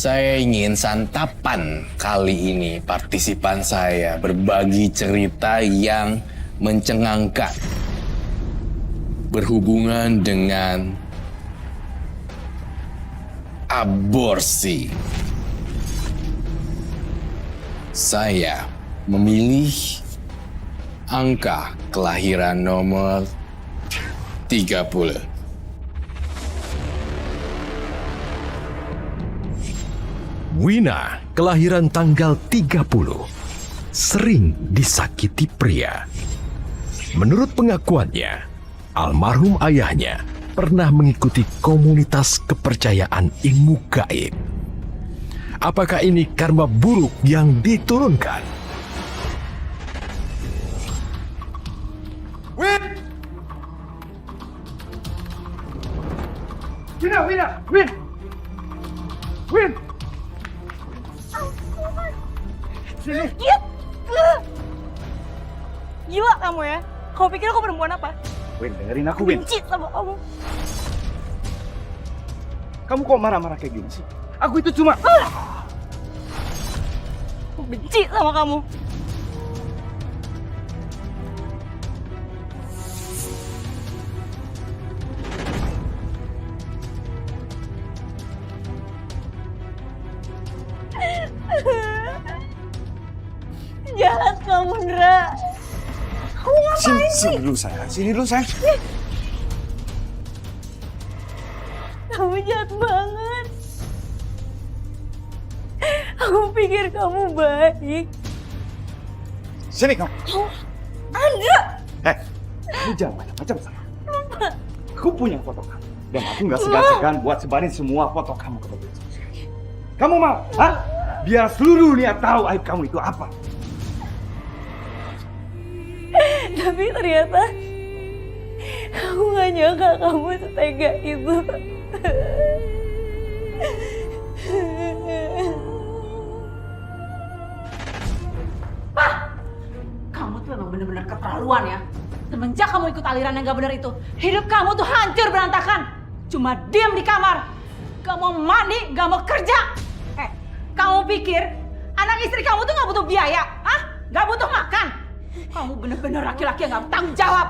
Saya ingin santapan kali ini partisipan saya berbagi cerita yang mencengangkan berhubungan dengan aborsi. Saya memilih angka kelahiran nomor 30. Wina, kelahiran tanggal 30, sering disakiti pria. Menurut pengakuannya, almarhum ayahnya pernah mengikuti komunitas kepercayaan ilmu gaib. Apakah ini karma buruk yang diturunkan? Win! Wina! Win! Win! Sini! Gila kamu ya? Kamu pikir aku perempuan apa? Win, dengerin aku, Win. Benci sama kamu. Kamu kok marah-marah kayak gini sih? Aku itu cuma... Aku benci sama kamu. Jahat kamu, Ndra. Kamu ngapain sih? Sini dulu, sayang. Sini dulu, sayang. Kamu jahat banget. Aku pikir kamu baik. Sini, kamu. Andra! Kamu jangan macam-macam sama aku. Aku punya foto kamu. Dan aku nggak segan-segan buat sebarin semua foto kamu ke media sosial. Kamu mau? Hah? Biar seluruh dunia tahu aib kamu itu apa. Tapi ternyata aku gak nyangka kamu setega itu. Pak! Kamu tuh emang bener-bener keterlaluan ya. Semenjak kamu ikut aliran yang gak bener itu, hidup kamu tuh hancur berantakan. Cuma diam di kamar. Gak mau mandi, gak mau kerja. Kamu pikir anak istri kamu tuh gak butuh biaya? Hah? Gak butuh makan? Kamu bener-bener laki-laki yang gak bertanggung jawab.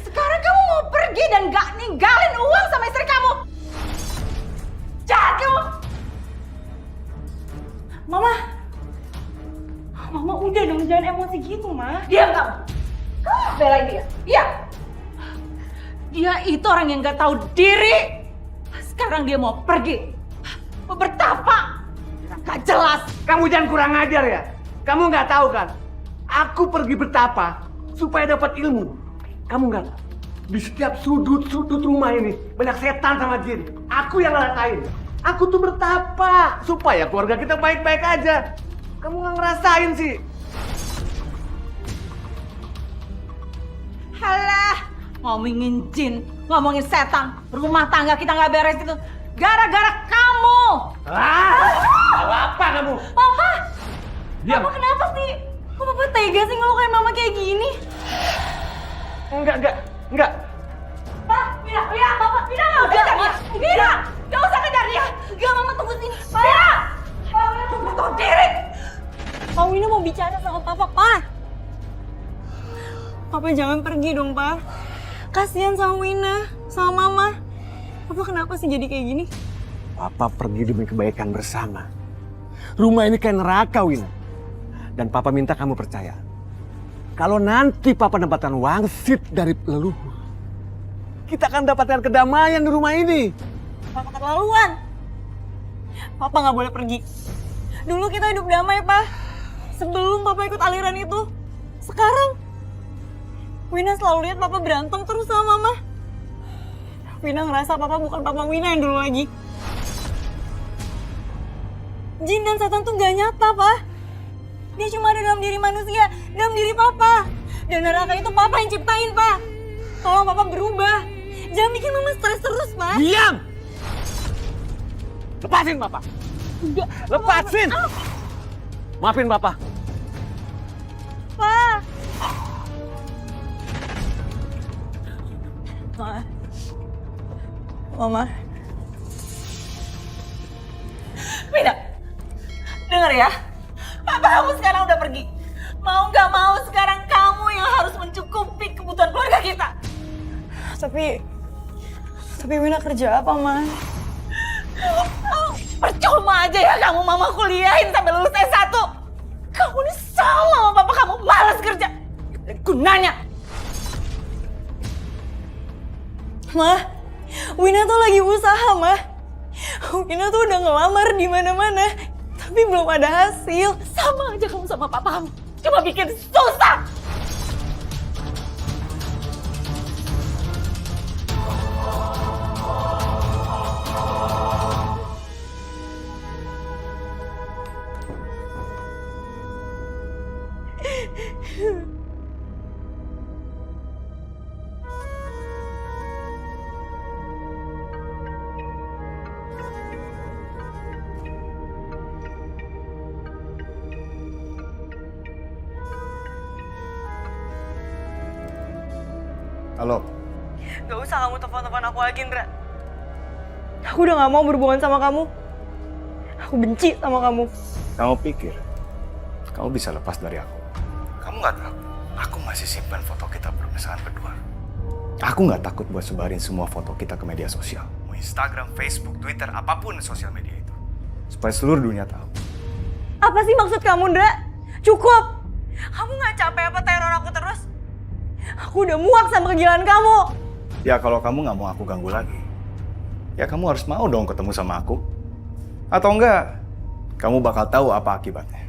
Sekarang kamu mau pergi dan gak ninggalin uang sama istri kamu. Jahat kamu! Mama udah dong, jangan emosi gitu, Ma. Diam kamu! Kamu belain dia? Iya! Dia itu orang yang gak tahu diri. Sekarang dia mau pergi. Mau bertapa. Gak jelas. Kamu jangan kurang ajar ya. Kamu nggak tahu kan? Aku pergi bertapa supaya dapat ilmu. Kamu nggak tahu? Di setiap sudut-sudut rumah ini banyak setan sama jin. Aku yang ngerasain. Aku tuh bertapa supaya keluarga kita baik-baik aja. Kamu nggak ngerasain sih. Halah, ngomongin jin, ngomongin setan, rumah tangga kita nggak beres itu gara-gara kamu. Apa kamu? Papa! Diam. Papa kenapa sih? Kok Papa tega sih ngelukain Mama kayak gini? Enggak. Pak, Mira, Papa, Mira nggak usah kejar dia. Mira, nggak usah kejar dia. Nggak, Mama tunggu sini. Mira, Tunggu tahu diri. Pak Wina mau bicara sama Papa, Pak. Papa jangan pergi dong, Pak. Kasihan sama Wina, sama Mama. Papa kenapa sih jadi kayak gini? Papa pergi demi kebaikan bersama. Rumah ini kayak neraka, Wina. Dan Papa minta kamu percaya. Kalau nanti Papa dapatkan wangsit dari leluhur, kita akan dapatkan kedamaian di rumah ini. Papa keterlaluan. Papa nggak boleh pergi. Dulu kita hidup damai, Pak. Sebelum Papa ikut aliran itu. Sekarang, Wina selalu lihat Papa berantem terus sama Mama. Wina ngerasa Papa bukan Papa Wina yang dulu lagi. Jin dan setan tuh gak nyata, Pak. Dia cuma ada dalam diri manusia, dalam diri Papa. Dan neraka itu Papa yang ciptain, Pak. Tolong Papa berubah. Jangan bikin Mama stres terus, Pak. Diam! Lepasin Papa. Enggak. Lepasin! Maafin Papa. Pak. Mama. ya? Papa kamu sekarang udah pergi. Mau nggak mau sekarang kamu yang harus mencukupi kebutuhan keluarga kita. Tapi Wina kerja apa, Ma? Percuma aja ya kamu mama kuliahin sampai lulus S1. Kamu ini sama sama papa kamu, malas kerja. Gak ada gunanya. Ma, Wina tuh lagi usaha, Ma. Wina tuh udah ngelamar di mana-mana, tapi belum ada hasil. Sama aja kamu sama papa kamu, cuma bikin susah. Halo, Gak usah kamu telepon-telepon aku lagi, Indra. Aku udah gak mau berhubungan sama kamu. Aku benci sama kamu. kamu pikir kamu bisa lepas dari aku? Kamu nggak tahu, aku masih simpan foto kita bermesraan berdua. Aku nggak takut buat sebarin semua foto kita ke media sosial. Mau Instagram, Facebook, Twitter, apapun sosial media itu. Supaya seluruh dunia tahu. Apa sih maksud kamu, Indra? Cukup! Kamu gak capek apa teror aku terus? Aku udah muak sama kegilaan kamu. Ya kalau kamu nggak mau aku ganggu lagi, ya kamu harus mau dong ketemu sama aku. Atau enggak, kamu bakal tahu apa akibatnya.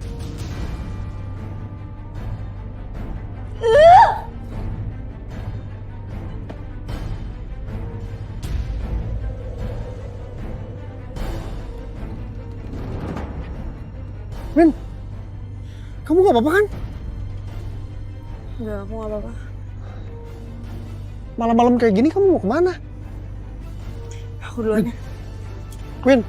Win, kamu gak apa-apa kan? Enggak, aku gak apa-apa. Malam-malam kayak gini kamu mau kemana? Aku duluan ya. Win,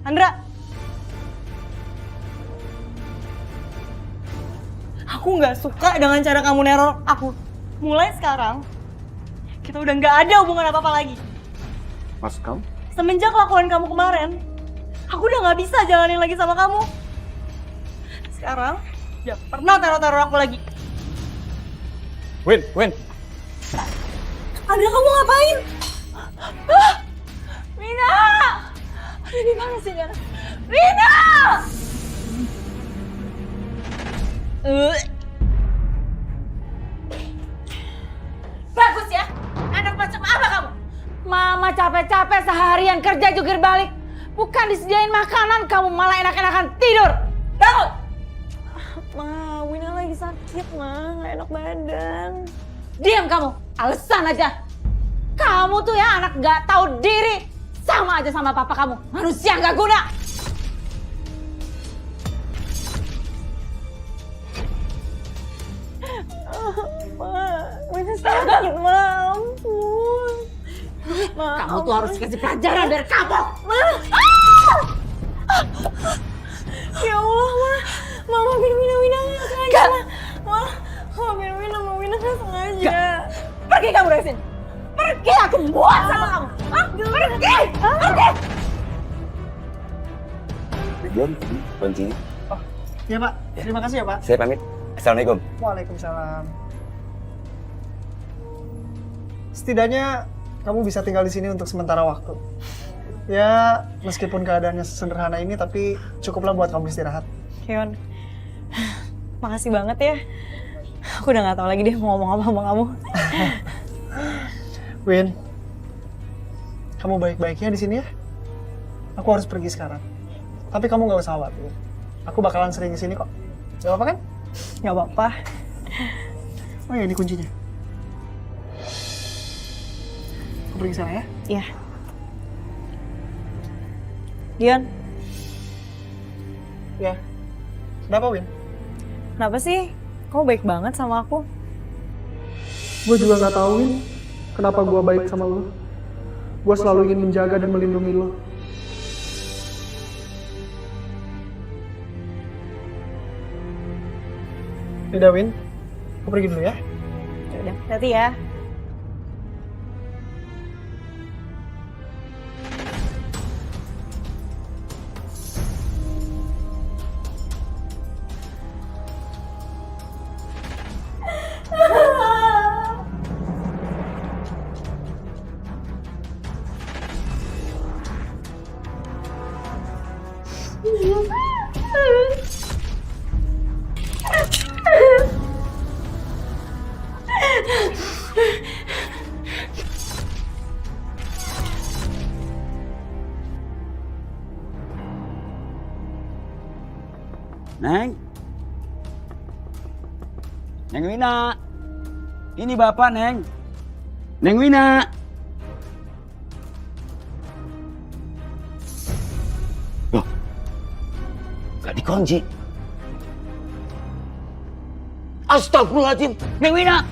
Andra! Aku gak suka dengan cara kamu neror aku. Mulai sekarang, kita udah gak ada hubungan apa-apa lagi. Maksud kamu? Semenjak kelakuan kamu kemarin, aku udah gak bisa jalanin lagi sama kamu. Sekarang, jangan pernah teror-teror aku lagi. Win. Andra, kamu ngapain? Ah! Wina! Ada di mana sih, Andra? Wina! Bagus ya? Anak macam apa kamu? Mama capek-capek seharian kerja jungkir balik. Bukan disediain makanan, kamu malah enak-enakan tidur. Bangun! Ma, Wina lagi sakit, Ma. Nggak enak badan. Diam kamu, alasan aja. Kamu tuh ya anak nggak tahu diri. Sama aja sama papa kamu, manusia nggak guna. Ma, Wina sakit, Ma. Ampun. Ma, kamu tuh harus kasih pelajaran dari kamu. Ma. Ya Allah, Ma. Mama Wina nggak sengaja. Ma, Mama Wina nggak sengaja. Pergi kamu dari sini. Pergi, aku muak sama kamu. Hah? Pergi! Pergi! Belum, kuncinya. ya Pak. Terima kasih ya Pak. Saya pamit. Assalamualaikum. Waalaikumsalam. Setidaknya kamu bisa tinggal di sini untuk sementara waktu. Ya, meskipun keadaannya sederhana ini, tapi cukuplah buat kamu istirahat. Kion, makasih banget ya. Aku udah gak tahu lagi deh mau ngomong apa sama kamu. Win, kamu baik-baiknya di sini ya. Aku harus pergi sekarang. Tapi kamu nggak usah khawatir. Aku bakalan sering di sini kok. Gak apa-apa kan? Gak apa-apa. Oh ya, ini kuncinya. Aku pergi sana ya. Iya. Dion, Ya. Kenapa, Win? kenapa sih? Kamu baik banget sama aku. Gue juga nggak tahu, Win. Kenapa gue baik sama lo. Gue selalu ingin menjaga dan melindungi lo. Udah, Win. Aku pergi dulu ya. Yaudah, hati ya. Neng. Neng Wina. Ini Bapak, Neng. Neng Wina. Loh. Gak dikunci. Astagfirullahaladzim. Neng Wina.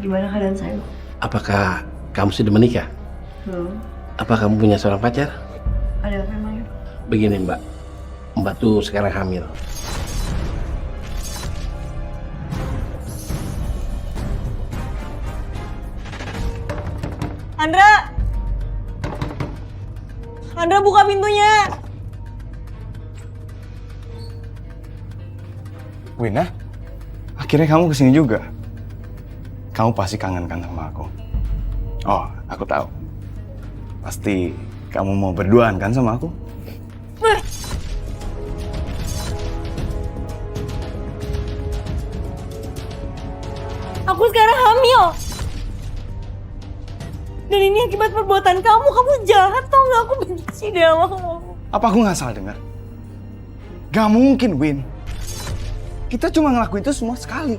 Gimana keadaan saya? Apakah kamu sudah menikah? Belum. Apa kamu punya seorang pacar? Ada apa emangnya? Begini Mbak, Mbak tuh sekarang hamil. Andra! Andra buka pintunya! Wina, akhirnya kamu kesini juga. Kamu pasti kangen kan sama aku? Oh, aku tahu. Pasti kamu mau berduaan kan sama aku? Aku sekarang hamil! Dan ini akibat perbuatan kamu. Kamu jahat tau gak? Aku benci deh sama kamu. Apa aku nggak salah dengar? Gak mungkin, Win. Kita cuma ngelakuin itu semua sekali.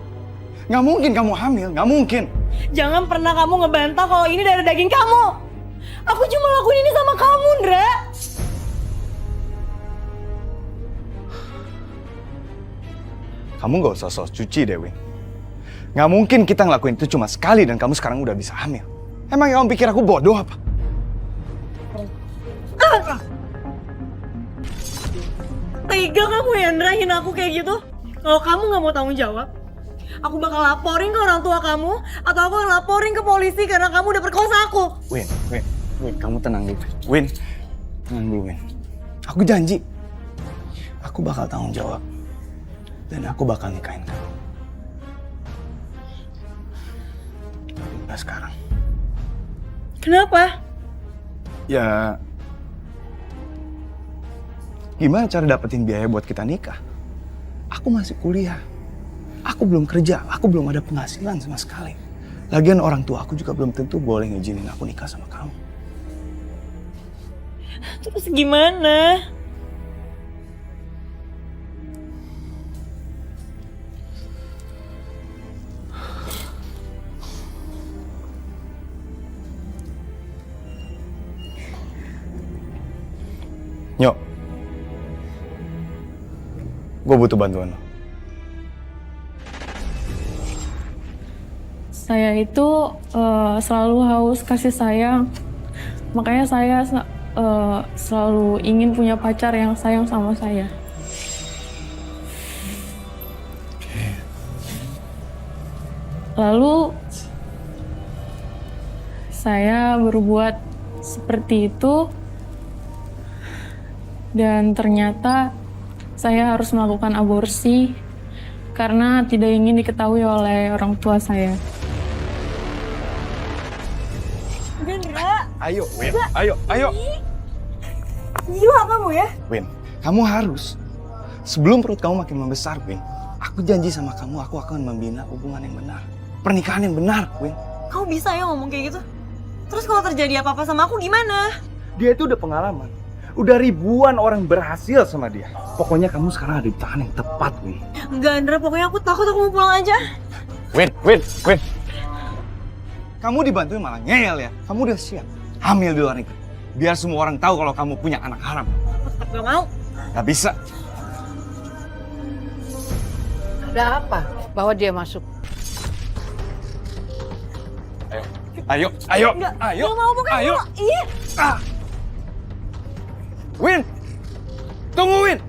Gak mungkin kamu hamil, gak mungkin. Jangan pernah kamu ngebantah kalau ini darah daging kamu. Aku cuma lakuin ini sama kamu, Ndra. Kamu gak usah sos cuci deh, Win. Gak mungkin kita ngelakuin itu cuma sekali dan kamu sekarang udah bisa hamil. Emang kamu pikir aku bodoh apa? Tega kamu ya nerahin aku kayak gitu. Kalau kamu gak mau tanggung jawab, aku bakal laporin ke orang tua kamu atau aku akan laporin ke polisi karena kamu udah perkosa aku. Win, kamu tenang dulu. Win, tenang dulu, Win. Aku janji, aku bakal tanggung jawab. Dan aku bakal nikahin kamu. Nah sekarang. Kenapa? Ya, gimana cara dapetin biaya buat kita nikah? Aku masih kuliah. Aku belum kerja, aku belum ada penghasilan sama sekali. Lagian orang tua aku juga belum tentu boleh ngizinin aku nikah sama kamu. Terus gimana? Nyok, gue butuh bantuan lo. Saya itu selalu haus kasih sayang, makanya saya selalu ingin punya pacar yang sayang sama saya. Lalu saya berbuat seperti itu dan ternyata saya harus melakukan aborsi karena tidak ingin diketahui oleh orang tua saya. Gendra, Ayo, Win. Ayo. gila kamu ya? Win, kamu harus. Sebelum perut kamu makin membesar, Win. Aku janji sama kamu, aku akan membina hubungan yang benar. Pernikahan yang benar, Win. Kamu bisa ya ngomong kayak gitu? Terus kalau terjadi apa-apa sama aku gimana? Dia itu udah pengalaman. Udah ribuan orang berhasil sama dia. Pokoknya kamu sekarang ada di tangan yang tepat, Win. Enggak, Andra. Pokoknya aku takut aku mau pulang aja. Win. Kamu dibantuin malah ngeyel ya. Kamu udah siap hamil di luar nikah. Biar semua orang tahu kalau kamu punya anak haram. Tetap gak mau. Gak bisa. Ada apa? Bawa dia masuk. Ayo. Enggak mau, bukan Ayo. mau. Ih. Win! Tunggu, Win!